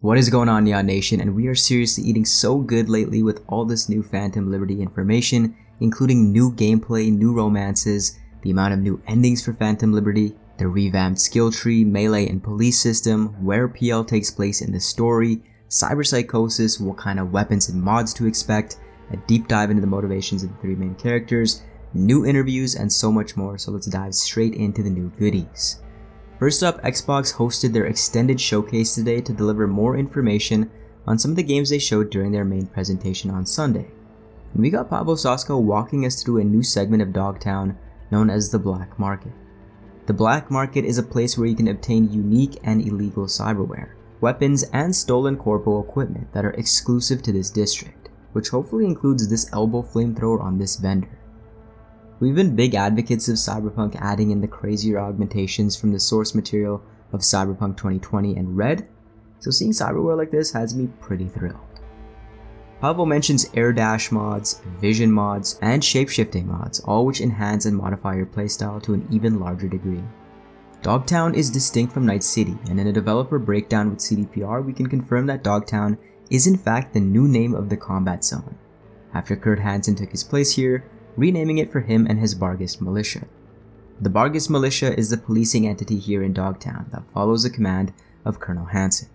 What is going on, Neon Nation? And we are seriously eating so good lately with all this new Phantom Liberty information, including new gameplay, new romances, the amount of new endings for Phantom Liberty, the revamped skill tree, melee and police system, where PL takes place in the story, cyberpsychosis, what kind of weapons and mods to expect, a deep dive into the motivations of the three main characters, new interviews, and so much more. So let's dive straight into the new goodies. First up, Xbox hosted their extended showcase today to deliver more information on some of the games they showed during their main presentation on Sunday. And we got Pablo Sosco walking us through a new segment of Dogtown known as the Black Market. The Black Market is a place where you can obtain unique and illegal cyberware, weapons, and stolen corpo equipment that are exclusive to this district, which hopefully includes this elbow flamethrower on this vendor. We've been big advocates of Cyberpunk adding in the crazier augmentations from the source material of Cyberpunk 2020 and Red, so seeing cyberware like this has me pretty thrilled. Pablo mentions air dash mods, vision mods, and shapeshifting mods, all which enhance and modify your playstyle to an even larger degree. Dogtown is distinct from Night City, and in a developer breakdown with CDPR we can confirm that Dogtown is in fact the new name of the combat zone, after Kurt Hansen took his place here, renaming it for him and his Barghest Militia. The Barghest Militia is the policing entity here in Dogtown that follows the command of Colonel Hansen.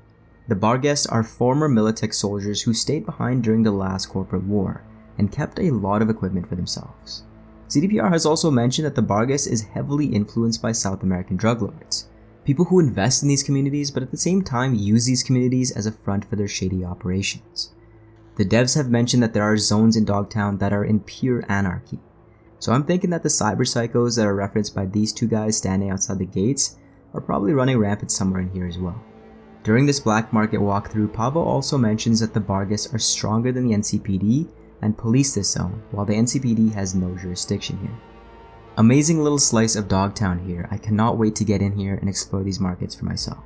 The Barghest are former Militech soldiers who stayed behind during the last corporate war and kept a lot of equipment for themselves. CDPR has also mentioned that the Barghest is heavily influenced by South American drug lords, people who invest in these communities but at the same time use these communities as a front for their shady operations. The devs have mentioned that there are zones in Dogtown that are in pure anarchy, so I'm thinking that the cyber psychos that are referenced by these two guys standing outside the gates are probably running rampant somewhere in here as well. During this black market walkthrough, Pavo also mentions that the Barghest are stronger than the NCPD and police this zone, while the NCPD has no jurisdiction here. Amazing little slice of Dogtown here. I cannot wait to get in here and explore these markets for myself.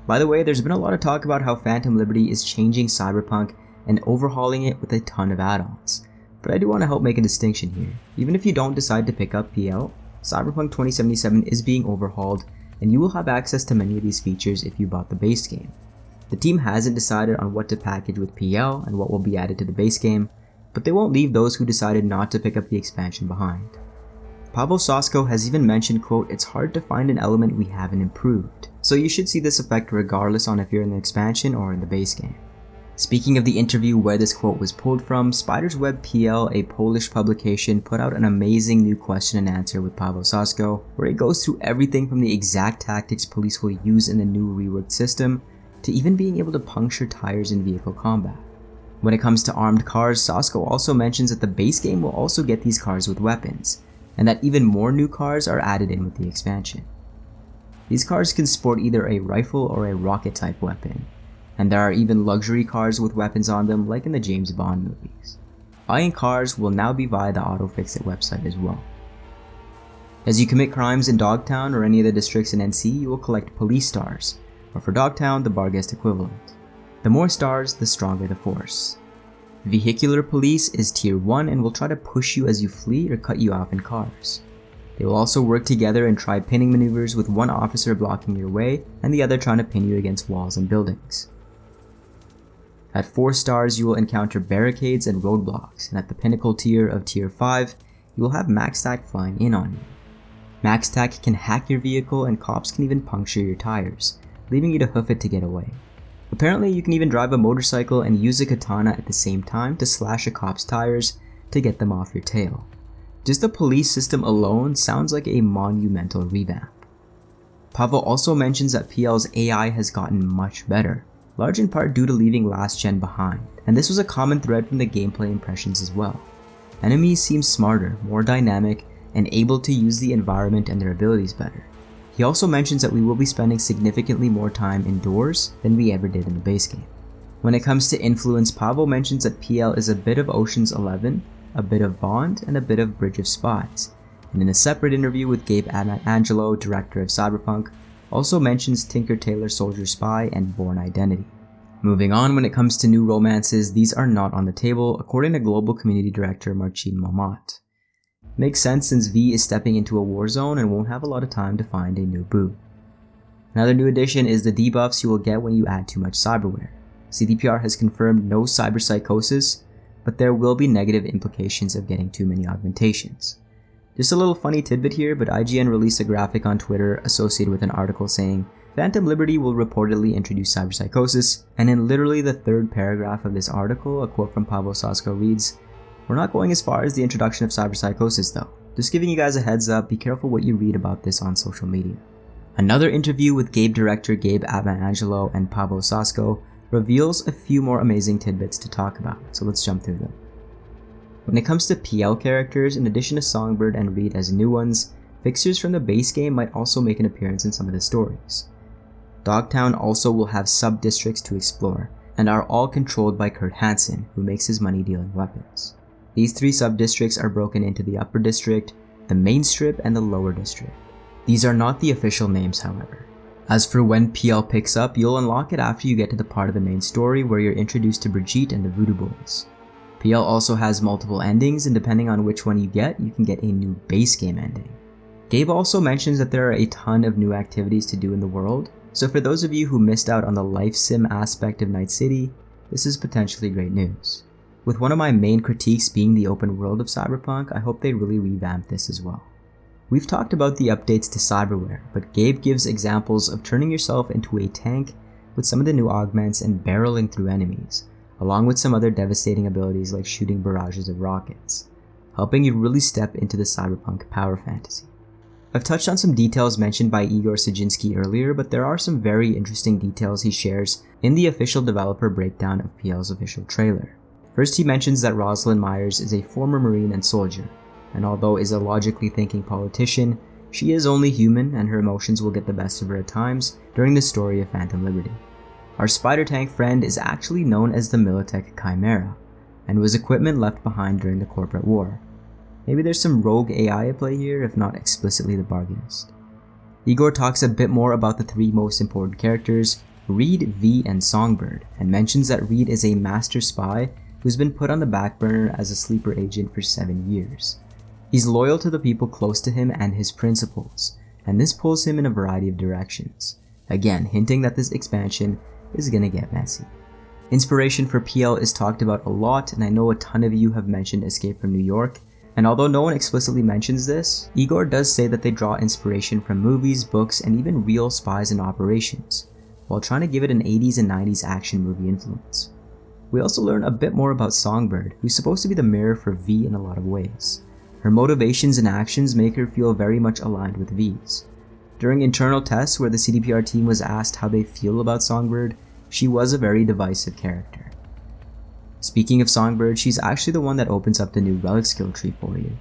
By the way, there's been a lot of talk about how Phantom Liberty is changing Cyberpunk and overhauling it with a ton of add-ons. But I do want to help make a distinction here. Even if you don't decide to pick up PL, Cyberpunk 2077 is being overhauled and you will have access to many of these features if you bought the base game. The team hasn't decided on what to package with PL and what will be added to the base game, but they won't leave those who decided not to pick up the expansion behind. Pablo Sosco has even mentioned, quote, "It's hard to find an element we haven't improved." So you should see this effect regardless on if you're in the expansion or in the base game. Speaking of the interview where this quote was pulled from, Spider's Web PL, a Polish publication, put out an amazing new question and answer with Pablo Sosco, where he goes through everything from the exact tactics police will use in the new reworked system, to even being able to puncture tires in vehicle combat. When it comes to armed cars, Sosco also mentions that the base game will also get these cars with weapons, and that even more new cars are added in with the expansion. These cars can sport either a rifle or a rocket type weapon, and there are even luxury cars with weapons on them like in the James Bond movies. Buying cars will now be via the AutoFixit website as well. As you commit crimes in Dogtown or any of the districts in NC, you will collect police stars, or for Dogtown, the Barghest equivalent. The more stars, the stronger the force. Vehicular police is tier 1 and will try to push you as you flee or cut you off in cars. They will also work together and try pinning maneuvers with one officer blocking your way and the other trying to pin you against walls and buildings. At 4 stars, you will encounter barricades and roadblocks, and at the pinnacle tier of tier 5, you will have MaxTac flying in on you. MaxTac can hack your vehicle and cops can even puncture your tires, leaving you to hoof it to get away. Apparently, you can even drive a motorcycle and use a katana at the same time to slash a cop's tires to get them off your tail. Just the police system alone sounds like a monumental revamp. Pavo also mentions that PL's AI has gotten much better, large in part due to leaving last gen behind, and this was a common thread from the gameplay impressions as well. Enemies seem smarter, more dynamic, and able to use the environment and their abilities better. He also mentions that we will be spending significantly more time indoors than we ever did in the base game. When it comes to influence, Pavo mentions that PL is a bit of Ocean's 11, a bit of Bond, and a bit of Bridge of Spies, and in a separate interview with Gabe Angelo, director of Cyberpunk, also mentions Tinker Tailor Soldier Spy and Bourne Identity. Moving on, when it comes to new romances, these are not on the table, according to Global Community Director Marcin Momat. Makes sense since V is stepping into a war zone and won't have a lot of time to find a new boo. Another new addition is the debuffs you will get when you add too much cyberware. CDPR has confirmed no cyberpsychosis, but there will be negative implications of getting too many augmentations. Just a little funny tidbit here, but IGN released a graphic on Twitter associated with an article saying, Phantom Liberty will reportedly introduce cyberpsychosis, and in literally the third paragraph of this article, a quote from Pablo Sasco reads, "We're not going as far as the introduction of cyberpsychosis though. Just giving you guys a heads up, be careful what you read about this on social media." Another interview with Gabe director Gabe Abangelo and Pablo Sasco reveals a few more amazing tidbits to talk about, so let's jump through them. When it comes to PL characters, in addition to Songbird and Reed as new ones, fixtures from the base game might also make an appearance in some of the stories. Dogtown also will have sub-districts to explore, and are all controlled by Kurt Hansen, who makes his money dealing weapons. These 3 sub-districts are broken into the Upper District, the Main Strip, and the Lower District. These are not the official names, however. As for when PL picks up, you'll unlock it after you get to the part of the main story where you're introduced to Brigitte and the Voodoo Boys. PL also has multiple endings, and depending on which one you get a new base game ending. Gabe also mentions that there are a ton of new activities to do in the world, so for those of you who missed out on the life sim aspect of Night City, this is potentially great news. With one of my main critiques being the open world of Cyberpunk, I hope they really revamp this as well. We've talked about the updates to cyberware, but Gabe gives examples of turning yourself into a tank with some of the new augments and barreling through enemies, along with some other devastating abilities like shooting barrages of rockets, helping you really step into the Cyberpunk power fantasy. I've touched on some details mentioned by Igor Sajinski earlier, but there are some very interesting details he shares in the official developer breakdown of PL's official trailer. First, he mentions that Rosalind Myers is a former Marine and soldier, and although is a logically thinking politician, she is only human and her emotions will get the best of her at times during the story of Phantom Liberty. Our spider tank friend is actually known as the Militech Chimera, and was equipment left behind during the corporate war. Maybe there's some rogue AI at play here, if not explicitly the bargainist. Igor talks a bit more about the 3 most important characters, Reed, V, and Songbird, and mentions that Reed is a master spy who's been put on the back burner as a sleeper agent for 7 years. He's loyal to the people close to him and his principles, and this pulls him in a variety of directions, again hinting that this expansion is gonna get messy. Inspiration for PL is talked about a lot, and I know a ton of you have mentioned Escape from New York, and although no one explicitly mentions this, Igor does say that they draw inspiration from movies, books, and even real spies and operations, while trying to give it an 80s and 90s action movie influence. We also learn a bit more about Songbird, who's supposed to be the mirror for V in a lot of ways. Her motivations and actions make her feel very much aligned with V's. During internal tests where the CDPR team was asked how they feel about Songbird, she was a very divisive character. Speaking of Songbird, she's actually the one that opens up the new relic skill tree for you,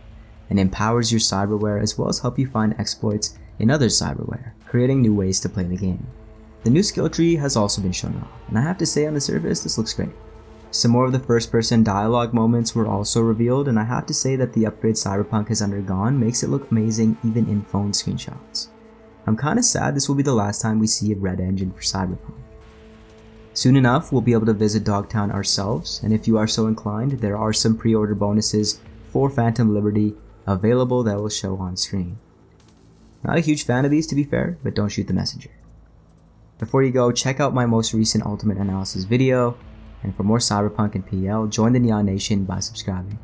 and empowers your cyberware as well as help you find exploits in other cyberware, creating new ways to play the game. The new skill tree has also been shown off, and I have to say on the surface this looks great. Some more of the first person dialogue moments were also revealed, and I have to say that the upgrade Cyberpunk has undergone makes it look amazing even in phone screenshots. I'm kinda sad this will be the last time we see a red engine for Cyberpunk. Soon enough, we'll be able to visit Dogtown ourselves, and if you are so inclined, there are some pre-order bonuses for Phantom Liberty available that will show on screen. Not a huge fan of these to be fair, but don't shoot the messenger. Before you go, check out my most recent Ultimate Analysis video, and for more Cyberpunk and PL, join the Neon Nation by subscribing.